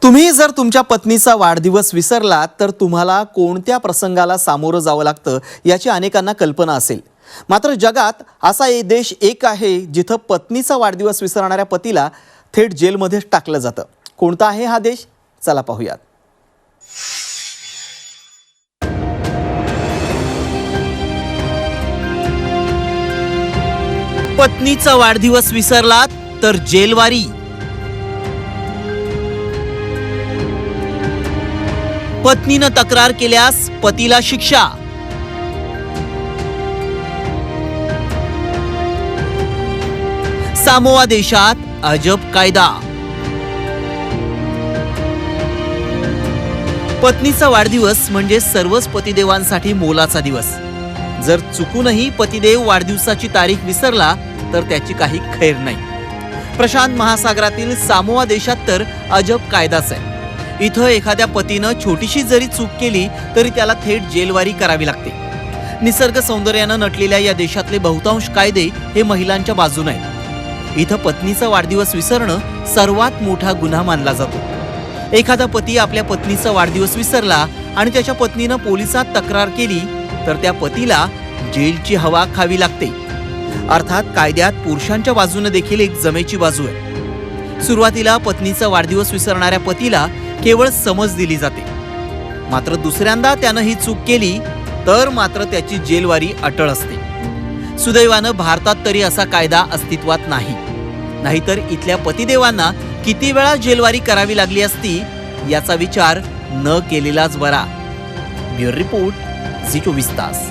तुम्ही जर तुमच्या पत्नीचा वाढदिवस विसरलात तर तुम्हाला कोणत्या प्रसंगाला सामोरं जावं लागतं याची अनेकांना कल्पना असेल। मात्र जगात असा एक देश आहे जिथं पत्नीचा वाढदिवस विसरणाऱ्या पतीला थेट जेलमध्ये टाकलं जातं। कोणता आहे हा देश? चला पाहूयात। पत्नीचा वाढदिवस विसरलात तर जेलवारी। पत्नीनं तक्रार केल्यास पतीला शिक्षा। सामोआ देशात अजब कायदा। पत्नीचा वाढदिवस म्हणजे सर्वच पतिदेवांसाठी मोलाचा दिवस। जर चुकूनही पतिदेव वाढदिवसाची तारीख विसरला तर त्याची काही खैर नाही। प्रशांत महासागरातील सामोआ देशात तर अजब कायदाच आहे। इथं एखाद्या पतीनं छोटीशी जरी चूक केली तरी त्याला थेट जेलवारी करावी लागते। निसर्ग सौंदर्यानं नटलेल्या या देशातले बहुतांश कायदे हे महिलांच्या बाजूने आहेत। इथं पत्नीचा वाढदिवस विसरणं सर्वात मोठा गुन्हा मानला जातो। एखादा पती आपल्या पत्नीचा वाढदिवस विसरला आणि त्याच्या पत्नीनं पोलिसात तक्रार केली तर त्या पतीला जेलची हवा खावी लागते। अर्थात कायद्यात पुरुषांच्या बाजूने देखील एक जमेची बाजू आहे। सुरुवातीला पत्नीचा वाढदिवस विसरणाऱ्या पतीला केवळ समज दिली जाते, मात्र दुसऱ्यांदा त्यानं ही चूक केली तर मात्र त्याची जेलवारी अटळ असते। सुदैवानं भारतात तरी असा कायदा अस्तित्वात नाही, नाहीतर इथल्या पतिदेवांना किती वेळा जेलवारी करावी लागली असती याचा विचार न केलेलाच बरा। ब्युरो रिपोर्ट, झी 24 तास।